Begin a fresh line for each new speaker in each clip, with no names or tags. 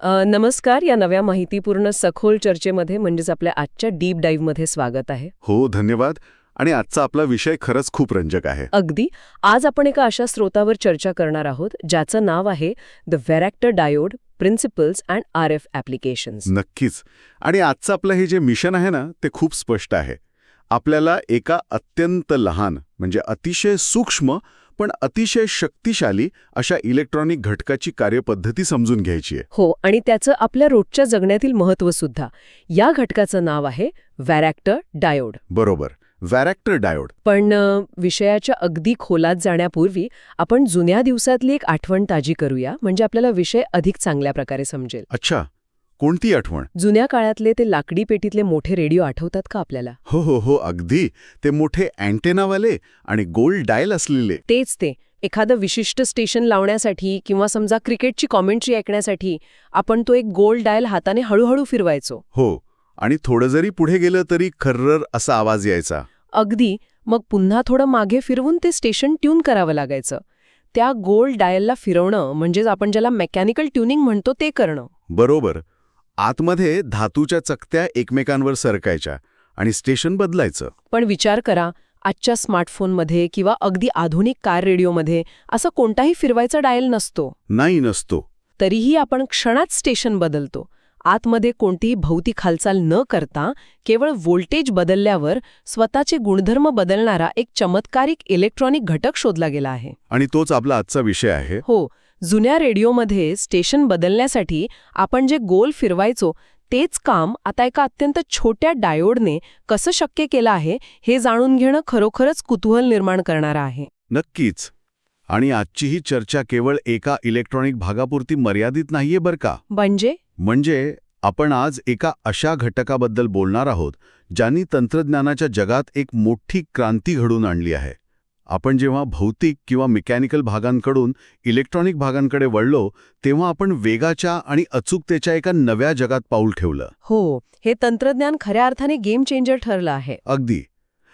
नमस्कार. या नव्या माहितीपूर्ण सखोल चर्चेमध्ये म्हणजेच आपल्या आजच्या डीप डाईव्हमध्ये स्वागत आहे.
हो, धन्यवाद. आणि आजचा आपला विषय खरंच खूप रंजक आहे.
अगदी. आज आपण एका अशा स्रोतावर चर्चा करणार आहोत ज्याचं नाव आहे the varactor diode principles and RF applications.
नक्कीच. आणि आजचं आपलं हे जे मिशन आहे ना, ते खूप स्पष्ट आहे. आपल्याला एका अत्यंत लहान म्हणजे अतिशय सूक्ष्म पण अतिशय शक्तिशाली अशा इलेक्ट्रॉनिक घटकाची कार्यपद्धती समजून घ्यायची आहे.
हो, आणि त्याचं आपल्या रोजच्या जगण्यातील महत्त्व सुद्धा. या घटकाचं नाव आहे व्हेरॅक्टर डायोड.
बरोबर, व्हेरॅक्टर डायोड.
पण विषयाच्या अगदी खोलात जाण्यापूर्वी आपण जुन्या दिवसातली एक आठवण ताजी करूया, म्हणजे आपल्याला विषय अधिक चांगल्या प्रकारे समजेल.
अच्छा, कोणती आठवण?
जुन्या काळातले ते लाकडी पेटीतले मोठे रेडिओ आठवतात का आपल्याला?
हो हो हो, अगदी. ते मोठे अँटेनावाले आणि गोल डायल असलेले.
तेच ते. एखादं विशिष्ट स्टेशन लावण्यासाठी किंवा समजा क्रिकेटची कॉमेंट्री ऐकण्यासाठी आपण तो एक गोल डायल हाताने हळूहळू फिरवायचो.
हो, आणि थोडं जरी पुढे गेलं तरी खर्रर असा आवाज यायचा.
अगदी. मग पुन्हा थोडं मागे फिरवून ते स्टेशन ट्यून करावं लागायचं. त्या गोल डायलला फिरवणं म्हणजेच आपण ज्याला मेकॅनिकल ट्युनिंग म्हणतो ते करणं.
बरोबर. आतमध्ये धातूच्या चकत्या एकमेकांवर सरकायच्या आणि स्टेशन बदलायचं.
पण विचार करा, आजच्या स्मार्टफोनमध्ये किंवा अगदी आधुनिक कार रेडिओमध्ये असा कोणताही फिरवायचा डायल नसतो.
नसतो.
तरीही आपण क्षणात स्टेशन बदलतो. आतमध्ये कोणतीही भौतिक हालचाल न करता केवळ व्होल्टेज बदलल्यावर स्वतःचे गुणधर्म बदलणारा एक चमत्कारिक इलेक्ट्रॉनिक घटक शोधला गेला आहे.
आणि तोच आपला आजचा विषय आहे.
हो. जुन्या रेडिओमध्ये स्टेशन बदलण्यासाठी आपण जे गोल फिरवायचो तेच काम आता एका अत्यंत छोट्या डायोडने कसं शक्य केलं आहे हे जाणून घेणं खरोखरच कुतूहल निर्माण करणारं आहे.
नक्कीच. आणि आजची ही चर्चा केवळ एका इलेक्ट्रॉनिक भागापुरती मर्यादित नाहीये बरं का. म्हणजे आपण आज एका अशा घटकाबद्दल बोलणार आहोत ज्यांनी तंत्रज्ञानाच्या जगात एक मोठी क्रांती घडवून आणली आहे. आपण जेव्हा भौतिक किंवा मेकॅनिकल भागांकडून इलेक्ट्रॉनिक भागांकडे वळलो तेव्हा आपण वेगाच्या आणि अचूकतेच्या एका नव्या जगात पाऊल ठेवलं.
हो, हे तंत्रज्ञान खऱ्या अर्थाने गेम चेंजर ठरलं आहे.
अगदी.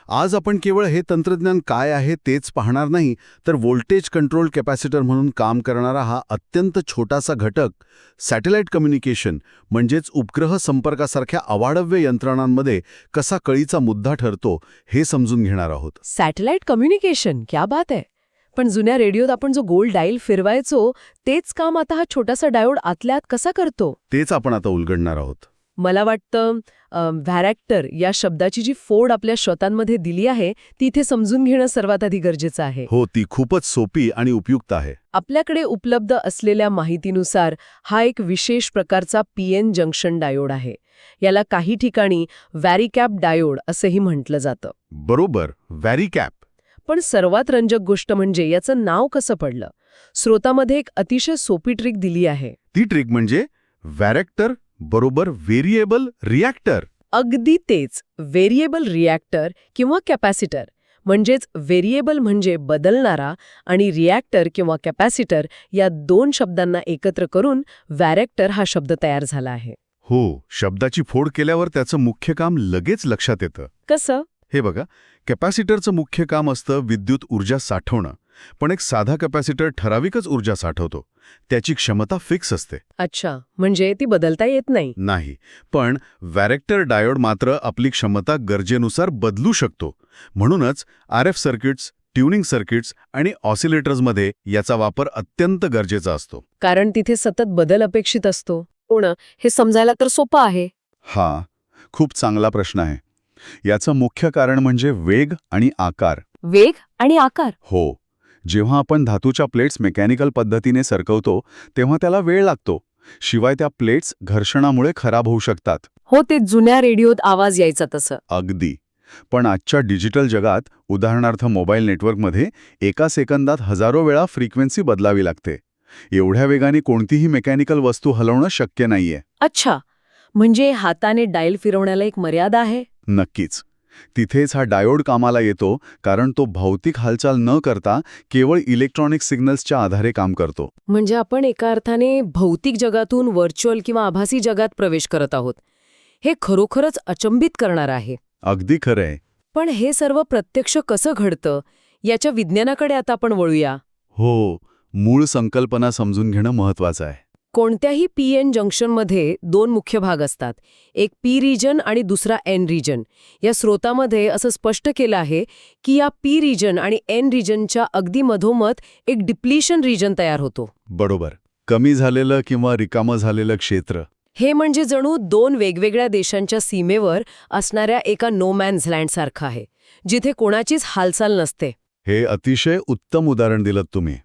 आज आपण केवळ हे तंत्रज्ञान काय आहे तेच पाहणार नाही, तर व्होल्टेज कंट्रोल कॅपॅसिटर म्हणून काम करणारा हा अत्यंत छोटासा घटक सॅटेलाइट कम्युनिकेशन म्हणजेच उपग्रह संपर्कासारख्या अवाढव्य यंत्रणांमध्ये कसा कळीचा मुद्दा ठरतो हे समजून घेणार आहोत.
सॅटेलाइट कम्युनिकेशन, क्या बात आहे. पण जुन्या रेडिओत आपण जो गोल डायल फिरवायचो तेच काम आता हा छोटासा डायोड आतल्यात कसा करतो?
तेच आपण आता उलगडणार आहोत.
मला वाटतं व्हेरॅक्टर या शब्दाची जी फोड आपल्या श्रोतांमध्ये दिली आहे ती इथे समजून घेणं सर्वात आधी गरजेचं आहे.
हो, ती खूपच सोपी आणि उपयुक्त आहे.
आपल्याकडे उपलब्ध असलेल्या माहितीनुसार हा एक विशेष प्रकारचा PN जंक्शन डायोड आहे. याला काही ठिकाणी व्हॅरिकॅप डायोड असंही म्हटलं जातं.
बरोबर, व्हॅरिकॅप. पण
सर्वात रंजक गोष्ट म्हणजे याचं नाव कसं पडलं. स्रोतामध्ये एक अतिशय सोपी ट्रिक दिली आहे.
ती ट्रिक म्हणजे व्हॅरॅक्टर बरोबर व्हेरिएबल रिॲक्टर.
अगदी तेच. व्हेरिएबल रिॲक्टर किंवा कॅपॅसिटर. म्हणजेच व्हेरिएबल म्हणजे बदलणारा आणि रिॲक्टर किंवा कॅपॅसिटर या दोन शब्दांना एकत्र करून व्हॅरॅक्टर हा शब्द तयार झाला आहे.
हो, शब्दाची फोड केल्यावर त्याचं मुख्य काम लगेच लक्षात येतं.
कसं?
हे बघा, कॅपॅसिटरचं मुख्य काम असतं विद्युत ऊर्जा साठवणं. पण एक साधा कॅपॅसिटर ठराविकच ऊर्जा साठवतो. त्याची क्षमता फिक्स असते.
अच्छा, म्हणजे ती बदलता येत नाही.
नाही. पण व्हॅरॅक्टर डायोड मात्र आपली क्षमता गरजेनुसार बदलू शकतो. म्हणूनच RF सर्किट्स, ट्युनिंग सर्किट्स आणि ऑसिलेटर्समध्ये याचा वापर अत्यंत गरजेचा असतो.
कारण तिथे सतत बदल अपेक्षित असतो. हे समजायला तर सोपं आहे.
हा खूप चांगला प्रश्न आहे. याचं मुख्य कारण म्हणजे वेग आणि आकार.
वेग आणि आकार?
हो. जेव्हा आपण धातूच्या प्लेट्स मेकॅनिकल पद्धतीने सरकवतो तेव्हा त्याला वेळ लागतो. शिवाय त्या प्लेट्स घर्षणामुळे खराब होऊ शकतात.
हो, ते जुन्या रेडिओत आवाज यायचा तसं.
अगदी. पण आजच्या डिजिटल जगात, उदाहरणार्थ मोबाईल नेटवर्कमध्ये, एका सेकंदात हजारो वेळा फ्रिक्वेन्सी बदलावी लागते. एवढ्या वेगाने कोणतीही मेकॅनिकल वस्तू हलवणं शक्य नाहीये.
अच्छा, म्हणजे हाताने डायल फिरवण्याला एक मर्यादा आहे?
नक्कीच. तिथेच हा डायोड कामाला येतो, कारण तो भौतिक हालचाल न करता केवळ इलेक्ट्रॉनिक सिग्नल्सच्या आधारे काम करतो.
म्हणजे आपण एका अर्थाने भौतिक जगातून व्हर्च्युअल किंवा आभासी जगात प्रवेश करत आहोत. हे खरोखरच अचंबित करणार आहे.
अगदी खरंय.
पण हे सर्व प्रत्यक्ष कसं घडतं याच्या विज्ञानाकडे आता आपण वळूया.
हो, मूळ संकल्पना समजून घेणं महत्वाचं आहे.
कोणत्याही पी-एन जंक्शनमध्ये दोन मुख्य भाग असतात, एक पी रिजन आणि दुसरा एन रिजन. या स्रोतामध्ये असं स्पष्ट केलं आहे की या पी रिजन आणि एन रिजनच्या अगदी मधोमध एक डिप्लिशन रिजन तयार होतो.
बरोबर. कमी झालेलं किंवा रिकामं झालेलं क्षेत्र.
हे म्हणजे जणू दोन वेगवेगळ्या देशांच्या सीमेवर असणाऱ्या एका नो मॅन्स लँडसारखं आहे, जिथे कोणाचीच हालचाल नसते.
हे अतिशय उत्तम उदाहरण दिलं तुम्ही.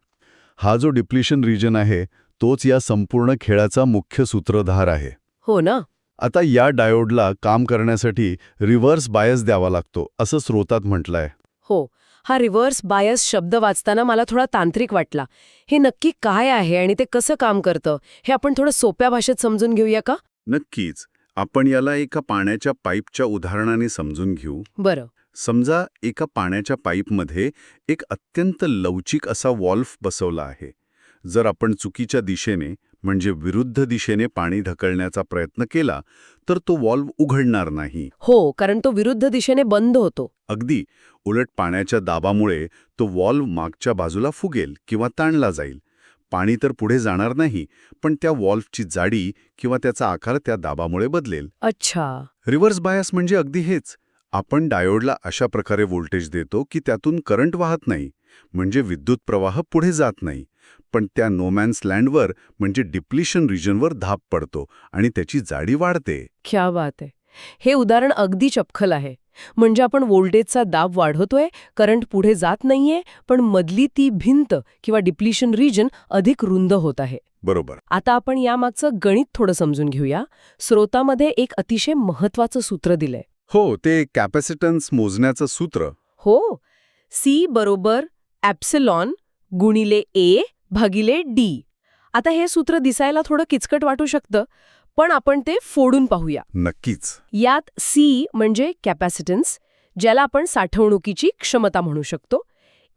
हा जो डिप्लिशन रिजन आहे तोच या संपूर्ण खेळाचा मुख्य सूत्रधार आहे.
हो ना?
आता या डायोडला काम करण्यासाठी रिव्हर्स बायस द्यावा लागतो असं स्रोतात म्हटलंय.
हो. हा रिव्हर्स बायस शब्द वाचताना मला थोडा तांत्रिक वाटला. हे नक्की काय आहे आणि ते कसं काम करतं हे आपण थोडं सोप्या भाषेत समजून घेऊया का?
नक्कीच. आपण याला एका पाण्याच्या पाईपच्या उदाहरणाने समजून घेऊ.
बरं.
समजा एका पाण्याच्या पाईपमध्ये एक अत्यंत लवचिक असा वॉल्व्ह बसवला आहे. जर आपण चुकीच्या दिशेने म्हणजे विरुद्ध दिशेने पाणी ढकलण्याचा प्रयत्न केला तर तो वॉल्व्ह उघडणार नाही.
हो, कारण तो विरुद्ध दिशेने बंद होतो.
अगदी. उलट पाण्याच्या दाबामुळे तो वॉल्व्ह मागच्या बाजूला फुगेल किंवा ताणला जाईल. पाणी तर पुढे जाणार नाही, पण त्या वॉल्व्हची जाडी किंवा त्याचा आकार त्या दाबामुळे बदलेल.
अच्छा.
रिव्हर्स बायस म्हणजे अगदी हेच. आपण डायोडला अशा प्रकारे व्होल्टेज देतो की त्यातून करंट वाहत नाही, म्हणजे विद्युत प्रवाह पुढे जात नाही, पण त्या नोमॅन्स लँडवर म्हणजे डिप्लिशन रिजनवर धाप पडतो आणि त्याची जाडी वाढते.
क्या बात आहे. हे उदाहरण अगदी चपखल आहे. म्हणजे आपण व्होल्टेजचा दाब वाढवतोय, करंट पुढे जात नाहीये, पण मधली ती भिंत किंवा डिप्लिशन रिजन अधिक रुंद होत आहे.
बरोबर.
आता आपण यामागचं गणित थोडं समजून घेऊया. स्रोतामध्ये एक अतिशय महत्वाचं सूत्र दिलंय.
हो, ते कॅपॅसिटन्स मोजण्याचं सूत्र.
हो. सी बरोबर ॲप्सिलॉन गुणिले ए भागिले डी. आता हे सूत्र दिसायला थोडं किचकट वाटू शकतं, पण आपण ते फोडून पाहूया.
नक्कीच.
यात सी म्हणजे कॅपॅसिटन्स, ज्याला आपण साठवणुकीची क्षमता म्हणू शकतो.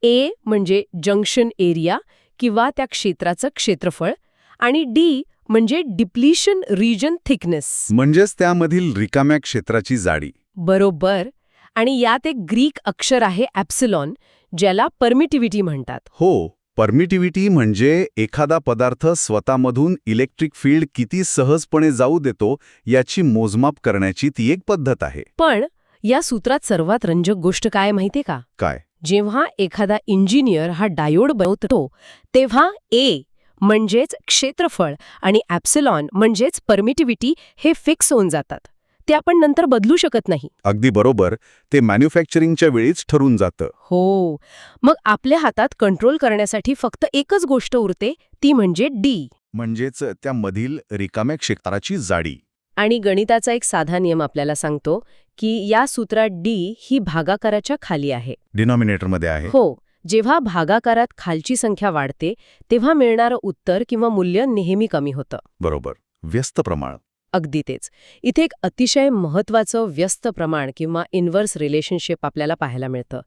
ए म्हणजे जंक्शन एरिया किंवा त्या क्षेत्राचं क्षेत्रफळ. आणि डी म्हणजे डिप्लिशन रिजन थिकनेस.
म्हणजेच त्यामधील रिकाम्या क्षेत्राची जाडी.
बरोबर. आणि यात एक ग्रीक अक्षर आहे ॲप्सिलॉन, ज्याला परमिटिव्हिटी म्हणतात.
हो. परमिटिव्हिटी म्हणजे एखादा पदार्थ स्वतःमधून इलेक्ट्रिक फील्ड किती सहजपणे जाऊ देतो याची मोजमाप करण्याची ती एक पद्धत आहे.
पण या सूत्रात सर्वात रंजक गोष्ट काय माहितीये का?
काय?
जेव्हा एखादा इंजिनियर हा डायोड बनवतो तेव्हा ए म्हणजेच क्षेत्रफळ आणि ॲप्सिलॉन म्हणजेच परमिटिव्हिटी हे फिक्स होऊन जातात. ते आपण नंतर बदलू शकत नाही.
अगदी बरोबर. ते मॅन्युफॅक्चरिंगच्या वेळीच ठरून जातं.
हो. मग आपल्या हातात कंट्रोल करण्यासाठी फक्त एकच गोष्ट उरते, ती म्हणजे डी.
म्हणजेच त्यामधील रिकाम्या क्षेत्राची जाडी.
आणि गणिताचा एक साधा नियम आपल्याला सांगतो की या सूत्रात डी ही भागाकाराच्या खाली आहे.
डिनॉमिनेटरमध्ये आहे.
हो. जेव्हा भागाकारात खालची संख्या वाढते तेव्हा मिळणारं उत्तर किंवा मूल्य नेहमी कमी होतं.
बरोबर. व्यस्त प्रमाण.
अगदी तेच. इथे एक अतिशय महत्वाचं व्यस्त प्रमाण किंवा इन्व्हर्स रिलेशनशिप आपल्याला पाहायला मिळतं.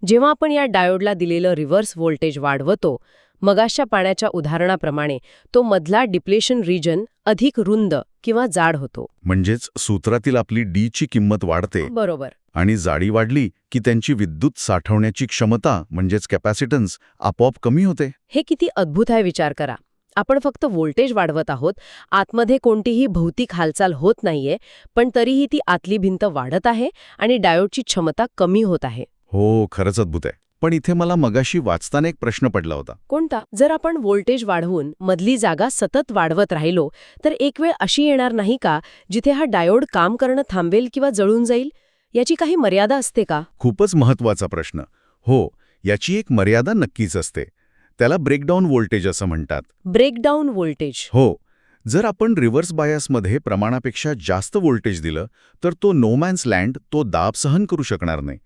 जेव्हा आपण या डायोडला दिलेलं रिव्हर्स व्होल्टेज वाढवतो, मगाशच्या पाण्याच्या उदाहरणाप्रमाणे तो मधला डिप्लेशन रिजन अधिक रुंद किंवा जाड होतो.
म्हणजेच सूत्रातील आपली डीची किंमत वाढते.
बरोबर.
आणि जाडी वाढली की त्यांची विद्युत साठवण्याची क्षमता म्हणजेच कॅपॅसिटन्स आपोआप कमी होते.
हे किती अद्भुत आहे विचार करा. आपण फक्त व्होल्टेज वाढवत आहोत, आतमध्ये कोणतीही भौतिक हालचाल होत नाहीये, पण तरीही ती आतली भिंत वाढत आहे आणि डायोडची क्षमता कमी होत आहे.
हो, खरंच अद्भुत आहे. पण इथे मला मगाशी वाचताना एक प्रश्न पडला होता.
कोणता? जर आपण व्होल्टेज वाढवून मधली जागा सतत वाढवत राहिलो तर एक वेळ अशी येणार नाही का जिथे हा डायोड काम करणं थांबेल किंवा जळून जाईल? याची काही मर्यादा असते का?
खूपच महत्वाचा प्रश्न. हो, याची एक मर्यादा नक्कीच असते. त्याला ब्रेकडाऊन व्होल्टेज असं म्हणतात.
Breakdown voltage.
हो. जर आपण रिव्हर्स बायसमध्ये प्रमाणापेक्षा जास्त व्होल्टेज दिलं तर तो नोमॅन्स लँड तो दाब सहन करू शकणार नाही.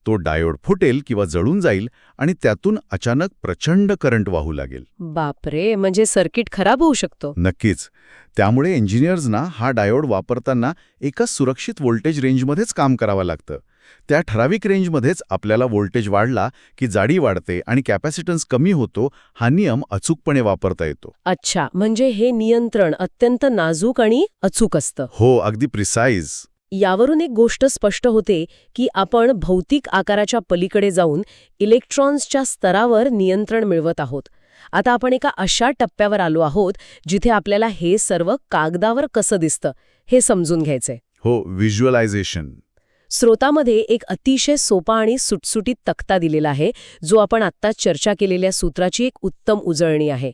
तो डायोड फुटेल किंवा जळून जाईल आणि त्यातून अचानक प्रचंड करंट वाहू लागेल.
बापरे, म्हणजे सर्किट खराब होऊ शकतो.
नक्कीच. त्यामुळे इंजिनियर्सना हा डायोड वापरताना एका सुरक्षित व्होल्टेज रेंजमध्येच काम करावं लागतं. त्या ठराविक रेंजमध्येच आपल्याला व्होल्टेज वाढला की जाडी वाढते आणि कॅपॅसिटन्स कमी होतो हा नियम अचूकपणे वापरता येतो.
अच्छा, म्हणजे हे नियंत्रण अत्यंत नाजूक आणि अचूक असतं.
हो, अगदी प्रिसाईज.
यावरून एक गोष्ट स्पष्ट होते की आपण भौतिक आकाराच्या पलीकडे जाऊन इलेक्ट्रॉन्सच्या स्तरावर नियंत्रण मिळवत आहोत. आता आपण एका अशा टप्प्यावर आलो आहोत जिथे आपल्याला हे सर्व कागदावर कसं दिसतं हे समजून घ्यायचंय.
हो, व्हिज्युअलायझेशन.
स्रोतामध्ये एक अतिशय सोपा आणि सुटसुटीत तक्ता दिलेला आहे, जो आपण आत्ता चर्चा केलेल्या सूत्राची एक उत्तम उजळणी आहे.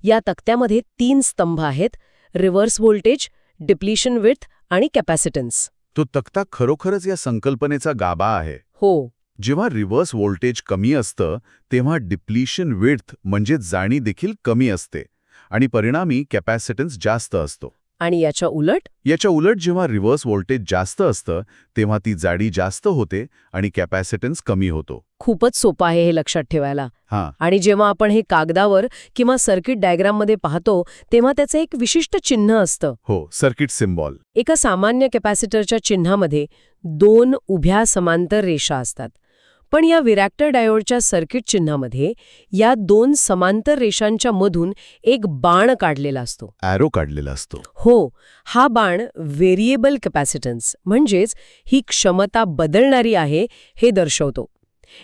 या तक्त्यामध्ये 3 स्तंभ आहेत: रिव्हर्स व्होल्टेज, डिप्लिशन विड्थ आणि कॅपॅसिटन्स.
तो तक्ता खरोखरच या संकल्पनेचा गाभा आहे.
हो,
जेव्हा रिव्हर्स व्होल्टेज कमी असतं तेव्हा डिप्लिशन विड्थ म्हणजे जाणी देखील कमी असते आणि परिणामी कॅपॅसिटन्स जास्त असतो.
आणि याच्या उलट
जेव्हा रिव्हर्स व्होल्टेज जास्त असतं तेव्हा ती जाडी जास्त होते आणि कॅपॅसिटन्स कमी होतो.
खूपच सोपं आहे हे लक्षात ठेवायला.
हां,
आणि जेव्हा आपण हे कागदावर किंवा सर्किट डायग्राममध्ये पाहतो तेव्हा त्याचं एक विशिष्ट चिन्ह असतं.
हो, सर्किट सिम्बॉल.
एका सामान्य कॅपॅसिटरच्या चिन्हामध्ये 2 उभ्या समांतर रेषा असतात. पण या विरॅक्टर डायोडच्या सर्किट चिन्हामध्ये या 2 समांतर रेषांच्या मधून एक बाण काढलेला असतो.
ॲरो काढलेला असतो.
हो, हा बाण व्हेरिएबल कॅपॅसिटन्स म्हणजेच ही क्षमता बदलणारी आहे हे दर्शवतो.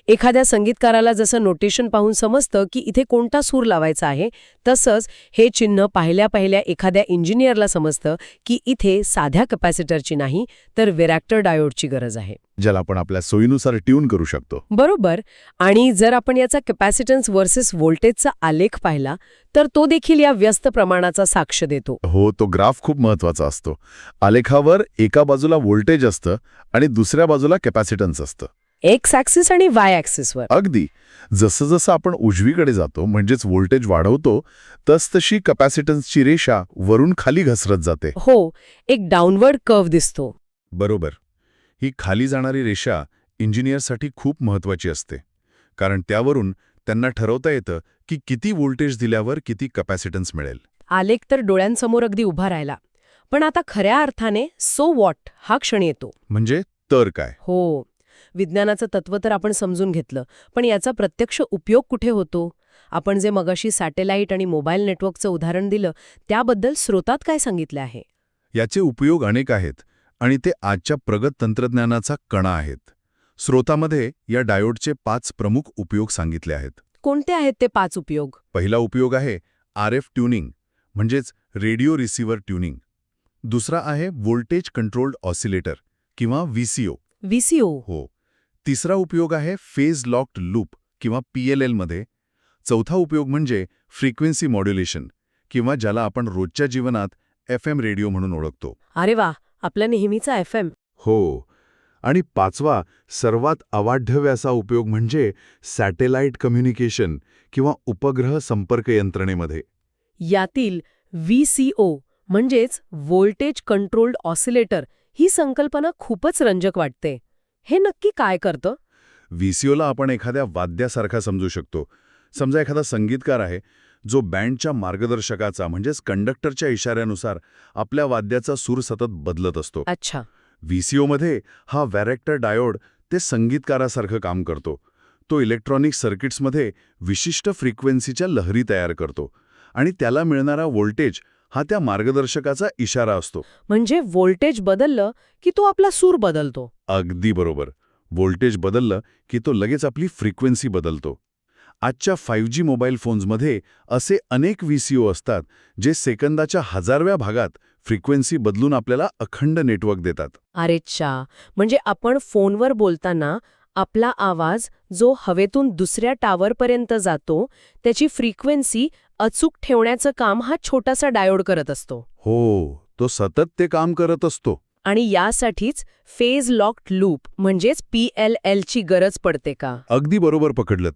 एखाद्या संगीतकाराला जसं नोटेशन पाहून समजतं की इथे कोणता सूर लावायचा आहे, तसंच हे चिन्ह पाहिल्या एखाद्या इंजिनियरला समजतं की इथे साध्या कॅपॅसिटरची नाही तर विरॅक्टर डायोडची गरज आहे,
ज्याला आपण आपल्या सोयीनुसार ट्यून करू शकतो.
बरोबर. आणि जर आपण याचा कॅपॅसिटन्स वर्सेस व्होल्टेजचा आलेख पाहिला तर तो देखील या व्यस्त प्रमाणाचा साक्ष देतो.
हो, तो ग्राफ खूप महत्वाचा असतो. आलेखावर एका बाजूला व्होल्टेज असतं आणि दुसऱ्या बाजूला कॅपॅसिटन्स असतं.
एक्स ॲक्सिस आणि वाय ॲक्सिसवर.
अगदी. जसं जसं आपण उजवीकडे जातो म्हणजेच व्होल्टेज वाढवतो तसतशी कॅपॅसिटन्सची रेषा वरून खाली घसरत जाते.
हो, एक डाऊनवर्ड कर्व्ह दिसतो.
बरोबर. ही खाली जाणारी रेषा इंजिनियरसाठी खूप महत्वाची असते, कारण त्यावरून त्यांना ठरवता येतं की किती व्होल्टेज दिल्यावर किती कॅपॅसिटन्स मिळेल.
आलेख तर डोळ्यांसमोर अगदी उभा राहिला. पण आता खऱ्या अर्थाने सो वॉट हा क्षण येतो.
म्हणजे तर काय?
हो, विज्ञानाचं तत्त्व तर आपण समजून घेतलं, पण याचा प्रत्यक्ष उपयोग कुठे होतो? आपण जे मगाशी सॅटेलाइट आणि मोबाईल नेटवर्कचं उदाहरण दिलं त्याबद्दल स्रोतात काय सांगितले आहे?
याचे उपयोग अनेक आहेत आणि ते आजच्या प्रगत तंत्रज्ञानाचा कणा आहेत. स्रोतामध्ये या डायोडचे 5 प्रमुख उपयोग सांगितले आहेत.
कोणते आहेत ते 5 उपयोग?
पहिला उपयोग आहे RF ट्युनिंग म्हणजेच रेडिओ रिसिव्हर ट्युनिंग. दुसरा आहे व्होल्टेज कंट्रोल्ड ऑसिलेटर किंवा VCO.
VCO.
हो. तिसरा उपयोग आहे फेज लॉक्ड लूप किंवा PLL मध्ये. चौथा उपयोग म्हणजे फ्रिक्वेन्सी मॉड्युलेशन किंवा ज्याला आपण रोजच्या जीवनात FM रेडिओ म्हणून ओळखतो.
अरे वा, आपला नेहमीचा FM.
हो. आणि पाचवा सर्वात अवाढव्य असा उपयोग म्हणजे सॅटेलाइट कम्युनिकेशन किंवा उपग्रह संपर्क यंत्रणेमध्ये.
यातील VCO म्हणजेच व्होल्टेज कंट्रोल्ड ऑसिलेटर ही संकल्पना खूपच रंजक वाटते. हे नक्की काय करतं?
VCOला आपण एखाद्या वाद्यासारखा समजू शकतो. समजा एखादा संगीतकार आहे जो बँडच्या मार्गदर्शकाचा म्हणजेच कंडक्टरच्या इशाऱ्यानुसार आपल्या वाद्याचा सूर सतत बदलत असतो.
अच्छा.
VCOमध्ये हा व्हॅरेक्टर डायोड ते संगीतकारासारखं काम करतो. तो इलेक्ट्रॉनिक सर्किट्समध्ये विशिष्ट फ्रिक्वेन्सीच्या लहरी तयार करतो आणि त्याला मिळणारा व्होल्टेज हा त्या मार्गदर्शकाचा इशारा असतो.
म्हणजे व्होल्टेज बदललं की तो आपला सूर बदलतो.
अगदी बरोबर. व्होल्टेज बदललं की तो लगेच आपली फ्रिक्वेन्सी बदलतो. आजच्या 5G मोबाईल फोन्समध्ये असे अनेक VCO असतात जे सेकंदाच्या 1000व्या भागात फ्रिक्वेन्सी बदलून आपल्याला अखंड नेटवर्क देतात.
अरेच्छा, म्हणजे आपण फोनवर बोलताना आपला आवाज जो हवेतून दुसऱ्या टावरपर्यंत जातो त्याची फ्रिक्वेन्सी अचूक ठेवण्याचं काम हा छोटासा डायोड करत असतो.
हो, तो सतत ते काम करत असतो.
आणि यासाठीच फेज लॉक्ड लूप म्हणजेच PLL ची गरज पडते का?
अगदी बरोबर पकडलत.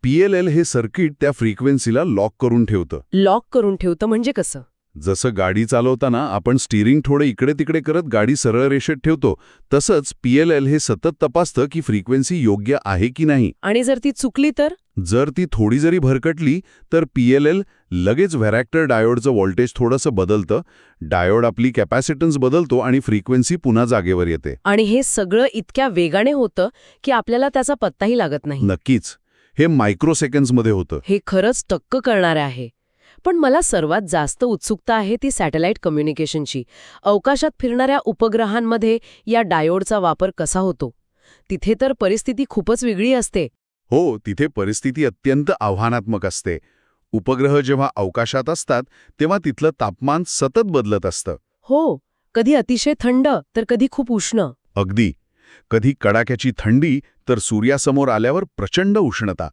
PLL हे सर्किट त्या फ्रिक्वेन्सीला लॉक करून ठेवतं.
लॉक करून ठेवतं म्हणजे कसं?
जसं गाडी चालवताना आपण स्टीरिंग थोडे इकडे तिकडे करत गाडी सरळ रेषेत ठेवतो, तसंच PLL हे सतत तपासतं की फ्रिक्वेन्सी योग्य आहे की नाही.
आणि जर ती चुकली तर?
जर ती थोडी जरी भरकटली तर PLL लगेच व्हॅरेक्टर डायोडचं व्होल्टेज थोडंसं बदलतं, डायोड आपली कॅपॅसिटन्स बदलतो आणि फ्रिक्वेन्सी पुन्हा जागेवर येते.
आणि हे सगळं इतक्या वेगाने होतं की आपल्याला त्याचा पत्ताही लागत नाही.
नक्कीच. हे मायक्रोसेकंड्समध्ये होतं.
हे खरंच टक्क करणारे आहे. पण मला सर्वात जास्त उत्सुकता आहे ती सॅटेलाइट कम्युनिकेशनची. अवकाशात फिरणाऱ्या उपग्रहांमध्ये या डायोडचा वापर कसा होतो? तिथे तर परिस्थिती खूपच वेगळी असते.
हो, तिथे परिस्थिती अत्यंत आव्हानात्मक असते. उपग्रह जेव्हा अवकाशात असतात तेव्हा तिथलं तापमान सतत बदलत असतं.
हो, कधी अतिशय थंड तर कधी खूप उष्ण.
अगदी. कधी कडाक्याची थंडी तर सूर्यासमोर आल्यावर प्रचंड उष्णता.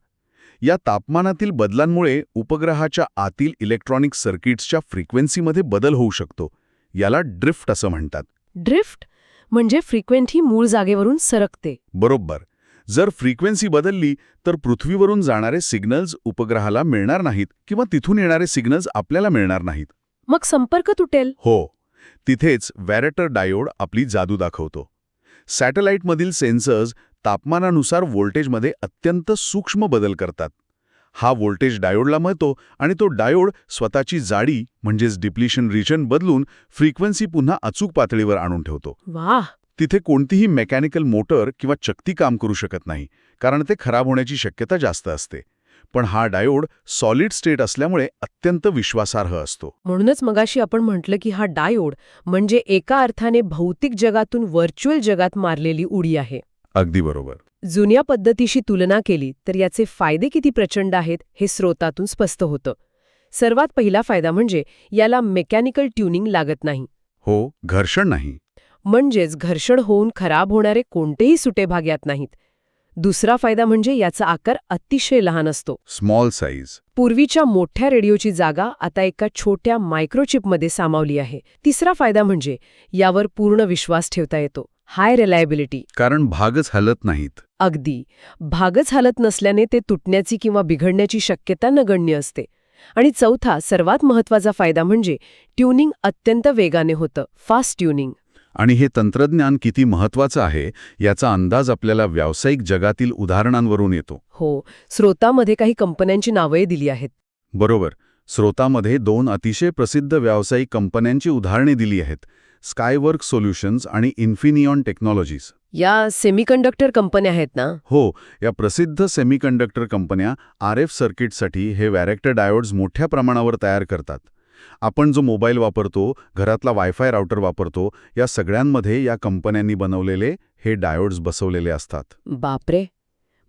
या तापमानातील बदलांमुळे उपग्रहाच्या आतील इलेक्ट्रॉनिक सर्किट्सच्या फ्रिक्वेन्सीमध्ये बदल होऊ शकतो. याला ड्रिफ्ट असं म्हणतात.
ड्रिफ्ट म्हणजे फ्रिक्वेंसी मूळ जागेवरून सरकते.
बरोबर. जर फ्रिक्वेन्सी बदलली तर पृथ्वीवरून जाणारे सिग्नल्स उपग्रहाला मिळणार नाहीत किंवा तिथून येणारे सिग्नल्स आपल्याला मिळणार नाहीत.
मग संपर्क तुटेल.
हो. तिथेच व्हॅरेटर डायोड आपली जादू दाखवतो. सॅटेलाईटमधील सेन्सर्स तापमानानुसार व्होल्टेजमध्ये अत्यंत सूक्ष्म बदल करतात. हा व्होल्टेज डायोडला मिळतो आणि तो डायोड स्वतःची जाडी म्हणजेच डिप्लिशन रिजन बदलून फ्रिक्वेन्सी पुन्हा अचूक पातळीवर आणून ठेवतो.
वाह.
तिथे कोणतीही मेकॅनिकल मोटर किंवा चक्ती काम करू शकत नाही, कारण ते खराब होण्याची शक्यता जास्त असते. पण हा डायोड सॉलिड स्टेट असल्यामुळे अत्यंत विश्वासार्ह असतो.
म्हणूनच मगाशी आपण म्हटलं की हा डायोड म्हणजे एका अर्थाने भौतिक जगातून व्हर्च्युअल जगात मारलेली उडी आहे.
अगदी बरोबर.
जुन्या पद्धतीशी तुलना केली तर याचे फायदे किती प्रचंड आहेत हे स्रोतातून स्पष्ट होतं. सर्वात पहिला फायदा म्हणजे याला मेकॅनिकल ट्युनिंग लागत नाही.
हो, घर्षण नाही.
म्हणजेच घर्षण होऊन खराब होणारे कोणतेही सुटे भाग यात नाहीत. दुसरा फायदा म्हणजे याचा आकार अतिशय लहान असतो.
Small size.
पूर्वीच्या मोठ्या रेडिओची जागा आता एका छोट्या मायक्रोचिपमध्ये सामावली आहे. तिसरा फायदा म्हणजे यावर पूर्ण विश्वास ठेवता येतो. हाय रिलायबिलिटी.
कारण भागच हलत नाहीत.
अगदी. भागच हलत नसल्याने ते तुटण्याची किंवा बिघडण्याची शक्यता नगण्य असते. आणि चौथा सर्वात महत्त्वाचा फायदा म्हणजे ट्युनिंग अत्यंत वेगाने होतं. Fast tuning.
आणि हे तंत्रज्ञान किती महत्वाचं आहे याचा अंदाज आपल्याला व्यावसायिक जगातील उदाहरणांवरून येतो.
हो, स्रोतामध्ये काही कंपन्यांची नावंही दिली आहेत.
बरोबर. स्रोतामध्ये 2 अतिशय प्रसिद्ध व्यावसायिक कंपन्यांची उदाहरणे दिली आहेत. स्कायवर्क सोल्युशन्स आणि इन्फिनियॉन टेक्नॉलॉजीज.
या सेमीकंडक्टर कंपन्या आहेत ना?
हो, या प्रसिद्ध सेमीकंडक्टर कंपन्या RF सर्किटसाठी हे व्हॅरेक्टर डायोड्स मोठ्या प्रमाणावर तयार करतात. आपण जो मोबाईल वापरतो, घरातला वायफाय राउटर वापरतो, या सगळ्यांमध्ये या कंपन्यांनी बनवलेले हे डायोड्स बसवलेले असतात.
बापरे.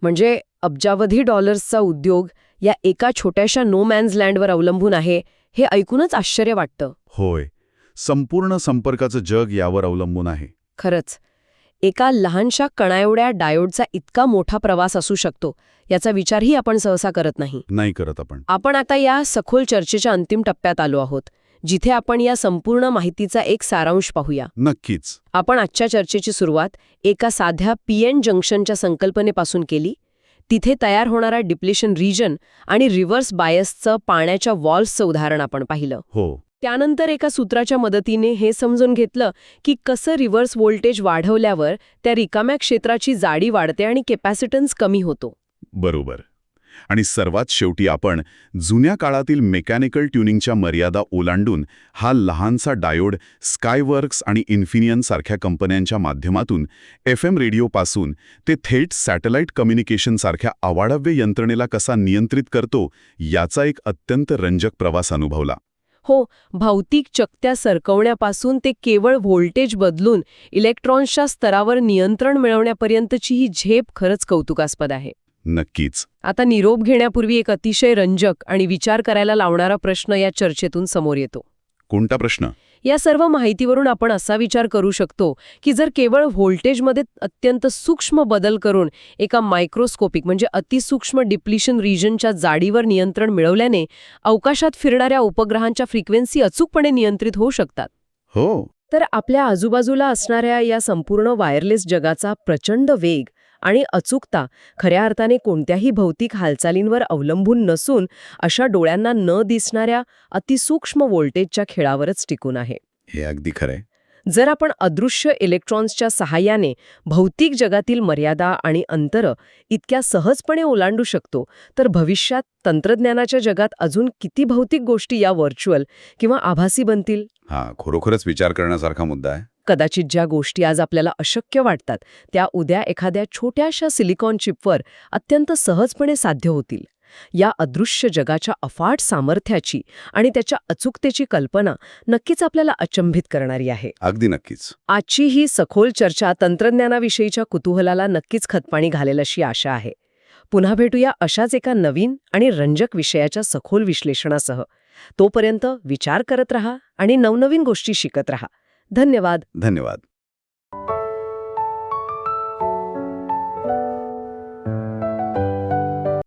म्हणजे अब्जावधी डॉलर्सचा उद्योग या एका छोट्याशा नो मॅन्स लँडवर अवलंबून आहे, हे ऐकूनच आश्चर्य वाटतं.
होय. संपूर्ण संपर्काचं जग यावर अवलंबून आहे.
खरंच. एका लहानशा कणाएवढ्या डायोडचा इतका मोठा प्रवास असू शकतो याचा विचारही आपण सहसा करत नाही.
नाही करत आपण.
आपण आता या सखोल चर्चेच्या अंतिम टप्प्यात आलो आहोत, जिथे आपण या संपूर्ण माहितीचा एक सारांश पाहूया.
नक्कीच.
आपण आजच्या चर्चेची सुरुवात एका साध्या PN जंक्शनच्या संकल्पनेपासून केली. तिथे तयार होणारा डिप्लिशन रिजन आणि रिव्हर्स बायसचं पाण्याच्या वॉल्व्सचं उदाहरण आपण पाहिलं.
हो.
त्यानंतर एका सूत्राच्या मदतीने हे समजून घेतलं की कसं रिव्हर्स व्होल्टेज वाढवल्यावर त्या रिकाम्या क्षेत्राची जाडी वाढते आणि कॅपॅसिटन्स कमी होतो.
बरोबर. आणि सर्वात शेवटी आपण जुन्या काळातील मेकॅनिकल ट्युनिंगच्या मर्यादा ओलांडून हा लहानसा डायोड स्कायवर्क्स आणि इन्फिनियन सारख्या कंपन्यांच्या माध्यमातून FM रेडिओपासून ते थेट सॅटेलाइट कम्युनिकेशनसारख्या अवाढव्य यंत्रणेला कसा नियंत्रित करतो याचा एक अत्यंत रंजक प्रवास अनुभवला.
हो, भौतिक चकत्या सरकवण्यापासून ते केवळ व्होल्टेज बदलून इलेक्ट्रॉन्सच्या स्तरावर नियंत्रण मिळवण्यापर्यंतची ही झेप खरंच कौतुकास्पद आहे.
नक्कीच.
आता निरोप घेण्यापूर्वी एक अतिशय रंजक आणि विचार करायला लावणारा प्रश्न या चर्चेतून समोर येतो.
कोणता प्रश्न?
या सर्व माहितीवरून आपण असा विचार करू शकतो की जर केवळ व्होल्टेजमध्ये अत्यंत सूक्ष्म बदल करून एका मायक्रोस्कोपिक म्हणजे अतिसूक्ष्म डिप्लिशन रिजनच्या जाडीवर नियंत्रण मिळवल्याने अवकाशात फिरणाऱ्या उपग्रहांच्या फ्रिक्वेन्सी अचूकपणे नियंत्रित होऊ शकतात.
हो.
तर आपल्या आजूबाजूला असणाऱ्या या संपूर्ण वायरलेस जगाचा प्रचंड वेग आणि अचूकता खऱ्या अर्थाने कोणत्याही भौतिक हालचालींवर अवलंबून नसून अशा डोळ्यांना न दिसणाऱ्या अतिसूक्ष्म व्होल्टेजच्या खेळावरच टिकून आहे.
हे अगदी खरंय.
जर आपण अदृश्य इलेक्ट्रॉन्सच्या सहाय्याने भौतिक जगातील मर्यादा आणि अंतरं इतक्या सहजपणे ओलांडू शकतो तर भविष्यात तंत्रज्ञानाच्या जगात अजून किती भौतिक गोष्टी या व्हर्च्युअल किंवा आभासी बनतील?
हा खरोखरच विचार करण्यासारखा मुद्दा आहे.
कदाचित ज्या गोष्टी आज आपल्याला अशक्य वाटतात त्या उद्या एखाद्या छोट्याशा सिलिकॉन चिपवर अत्यंत सहजपणे साध्य होतील. या अदृश्य जगाच्या अफाट सामर्थ्याची आणि त्याच्या अचूकतेची कल्पना नक्कीच आपल्याला अचंबित करणारी आहे.
अगदी नक्कीच.
आजची ही सखोल चर्चा तंत्रज्ञानाविषयीच्या कुतूहलाला नक्कीच खतपाणी घालेल अशी आशा आहे. पुन्हा भेटूया अशाच एका नवीन आणि रंजक विषयाच्या सखोल विश्लेषणासह. तोपर्यंत विचार करत रहा आणि नवनवीन गोष्टी शिकत रहा. धन्यवाद.
धन्यवाद.